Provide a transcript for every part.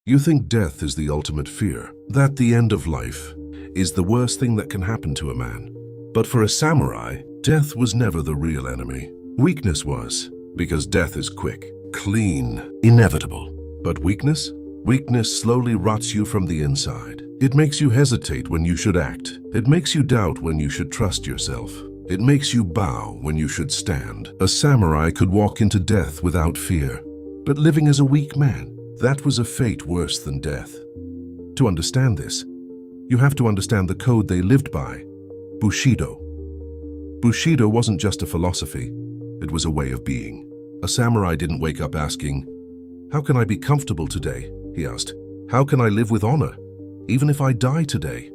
You think death is the ultimate fear, that the end of life is the worst thing that can happen to a man. But for a samurai, death was never the real enemy. Weakness was, because death is quick, clean, inevitable. But weakness? Weakness slowly rots you from the inside. It makes you hesitate when you should act. It makes you doubt when you should trust yourself. It makes you bow when you should stand. A samurai could walk into death without fear. But living as a weak man, that was a fate worse than death. To understand this, you have to understand the code they lived by, Bushido. Bushido wasn't just a philosophy, it was a way of being. A samurai didn't wake up asking, "How can I be comfortable today?" He asked, "How can I live with honor, even if I die today?"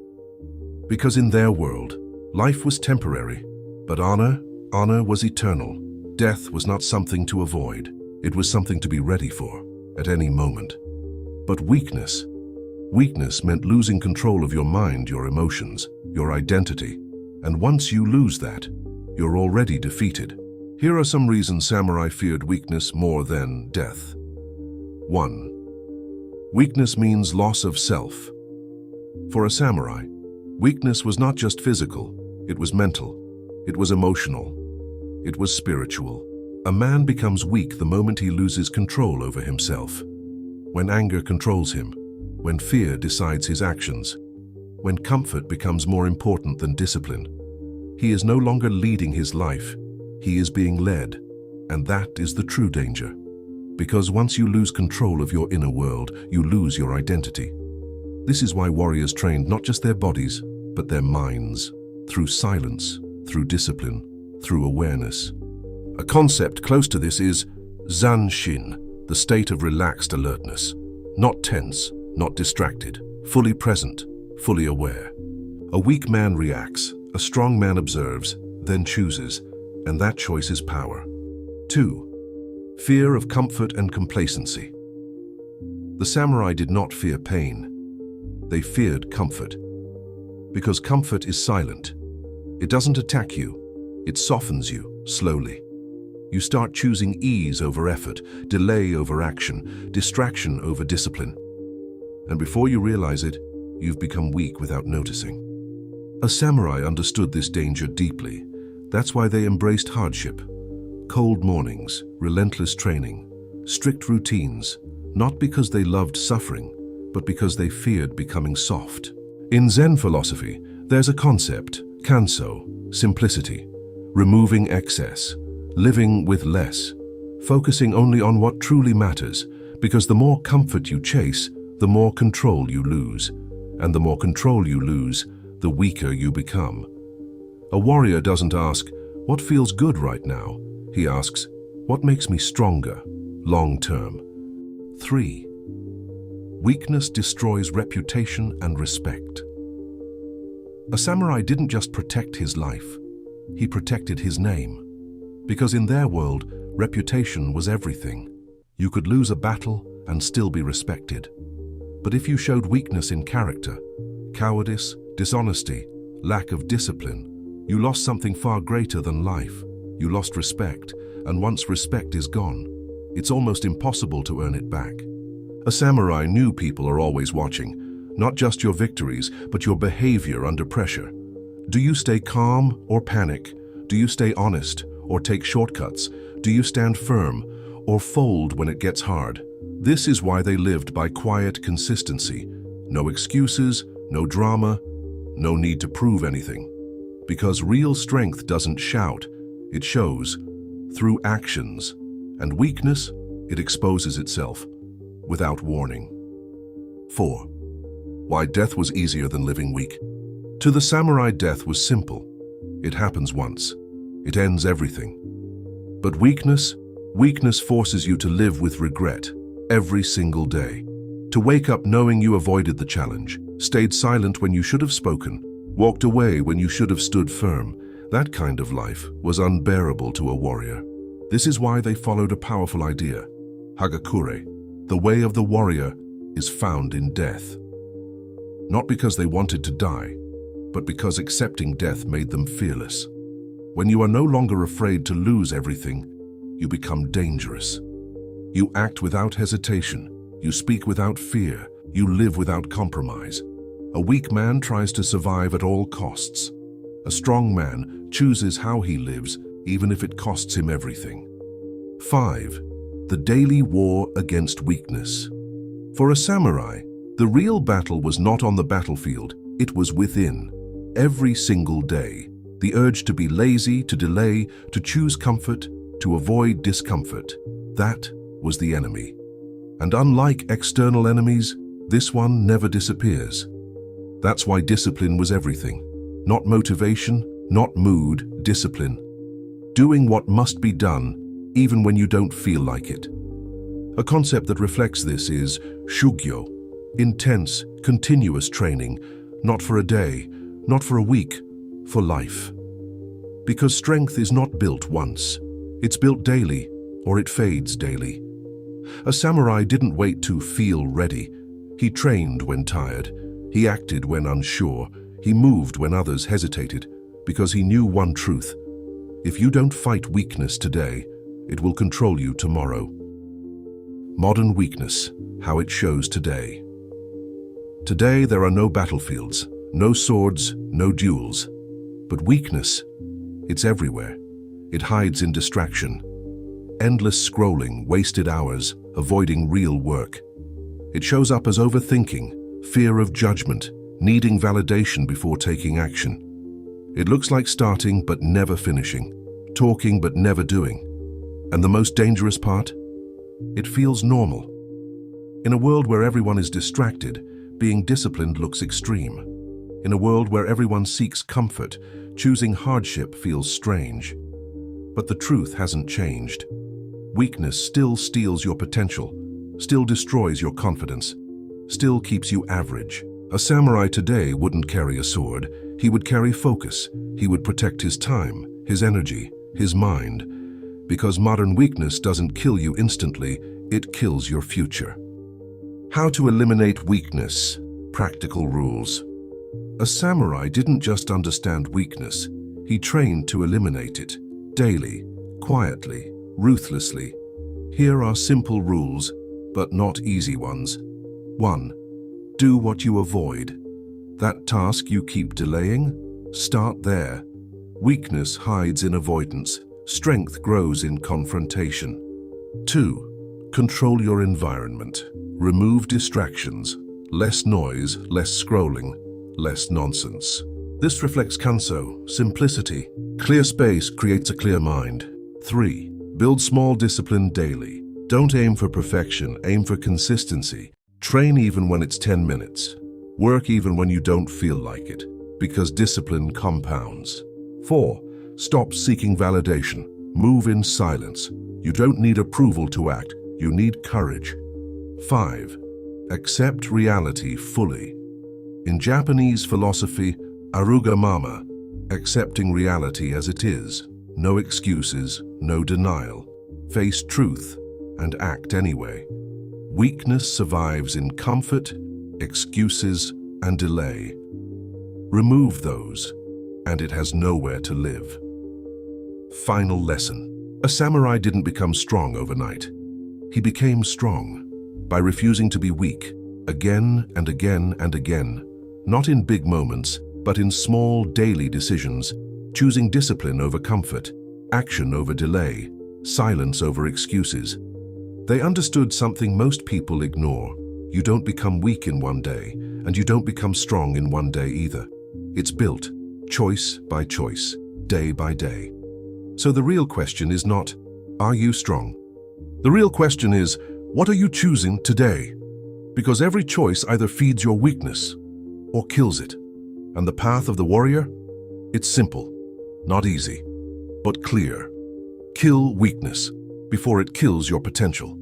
Because in their world, life was temporary, but honor was eternal. Death was not something to avoid, it was something to be ready for at any moment. But weakness meant losing control of your mind, your emotions, your identity. And once you lose that, you're already defeated. Here are some reasons samurai feared weakness more than death. 1. Weakness means loss of self. For a samurai, weakness was not just physical, it was mental, it was emotional, it was spiritual. A man becomes weak the moment he loses control over himself. When anger controls him, when fear decides his actions, when comfort becomes more important than discipline, he is no longer leading his life, he is being led, and that is the true danger. Because once you lose control of your inner world, you lose your identity. This is why warriors trained not just their bodies, but their minds, through silence, through discipline, through awareness. A concept close to this is Zanshin, the state of relaxed alertness. Not tense, not distracted, fully present, fully aware. A weak man reacts, a strong man observes, then chooses, and that choice is power. 2. Fear of comfort and complacency. The samurai did not fear pain. They feared comfort. Because comfort is silent. It doesn't attack you. It softens you, slowly. You start choosing ease over effort, delay over action, distraction over discipline. And before you realize it, you've become weak without noticing. A samurai understood this danger deeply. That's why they embraced hardship. Cold mornings, relentless training, strict routines, not because they loved suffering, but because they feared becoming soft. In Zen philosophy, there's a concept, kanso, simplicity, removing excess, living with less, focusing only on what truly matters, because the more comfort you chase, the more control you lose, and the more control you lose, the weaker you become. A warrior doesn't ask, "What feels good right now?" He asks, "What makes me stronger, long term?" 3. Weakness destroys reputation and respect. A samurai didn't just protect his life, he protected his name. Because in their world, reputation was everything. You could lose a battle and still be respected. But if you showed weakness in character, cowardice, dishonesty, lack of discipline, you lost something far greater than life. You lost respect, and once respect is gone, it's almost impossible to earn it back. A samurai knew people are always watching, not just your victories, but your behavior under pressure. Do you stay calm or panic? Do you stay honest or take shortcuts? Do you stand firm or fold when it gets hard? This is why they lived by quiet consistency. No excuses, no drama, no need to prove anything. Because real strength doesn't shout, it shows through actions. And weakness, it exposes itself without warning. 4. Why death was easier than living weak. To the samurai, death was simple. It happens once. It ends everything. But weakness forces you to live with regret every single day. To wake up knowing you avoided the challenge, stayed silent when you should have spoken, walked away when you should have stood firm. That kind of life was unbearable to a warrior. This is why they followed a powerful idea. Hagakure, the way of the warrior, is found in death. Not because they wanted to die, but because accepting death made them fearless. When you are no longer afraid to lose everything, you become dangerous. You act without hesitation. You speak without fear. You live without compromise. A weak man tries to survive at all costs. A strong man chooses how he lives, even if it costs him everything. 5. The daily war against weakness. For a samurai, the real battle was not on the battlefield, it was within. Every single day, the urge to be lazy, to delay, to choose comfort, to avoid discomfort. That was the enemy. And unlike external enemies, this one never disappears. That's why discipline was everything. Not motivation, not mood, discipline. Doing what must be done, even when you don't feel like it. A concept that reflects this is shugyo, intense, continuous training, not for a day, not for a week, for life. Because strength is not built once. It's built daily, or it fades daily. A samurai didn't wait to feel ready. He trained when tired. He acted when unsure. He moved when others hesitated, because he knew one truth. If you don't fight weakness today, it will control you tomorrow. Modern weakness, how it shows today. Today there are no battlefields, no swords, no duels. But weakness, it's everywhere. It hides in distraction. Endless scrolling, wasted hours, avoiding real work. It shows up as overthinking, fear of judgment, needing validation before taking action. It looks like starting but never finishing, talking but never doing. And the most dangerous part? It feels normal. In a world where everyone is distracted, being disciplined looks extreme. In a world where everyone seeks comfort, choosing hardship feels strange. But the truth hasn't changed. Weakness still steals your potential, still destroys your confidence, still keeps you average. A samurai today wouldn't carry a sword. He would carry focus. He would protect his time, his energy, his mind. Because modern weakness doesn't kill you instantly, it kills your future. How to eliminate weakness. Practical rules. A samurai didn't just understand weakness. He trained to eliminate it, daily, quietly, ruthlessly. Here are simple rules, but not easy ones. 1. Do what you avoid. That task you keep delaying? Start there. Weakness hides in avoidance. Strength grows in confrontation. 2. Control your environment. Remove distractions. Less noise, less scrolling, less nonsense. This reflects Kanso, simplicity. Clear space creates a clear mind. 3. Build small discipline daily. Don't aim for perfection, aim for consistency. Train even when it's 10 minutes. Work even when you don't feel like it, because discipline compounds. 4. Stop seeking validation. Move in silence. You don't need approval to act, you need courage. 5. Accept reality fully. In Japanese philosophy, aruga mama, accepting reality as it is. No excuses, no denial. Face truth and act anyway. Weakness survives in comfort, excuses, and delay. Remove those, and it has nowhere to live. Final lesson. A samurai didn't become strong overnight. He became strong by refusing to be weak, again and again and again. Not in big moments, but in small daily decisions, choosing discipline over comfort, action over delay, silence over excuses. They understood something most people ignore. You don't become weak in one day, and you don't become strong in one day either. It's built, choice by choice, day by day. So the real question is not, are you strong? The real question is, what are you choosing today? Because every choice either feeds your weakness or kills it. And the path of the warrior? It's simple, not easy, but clear. Kill weakness before it kills your potential.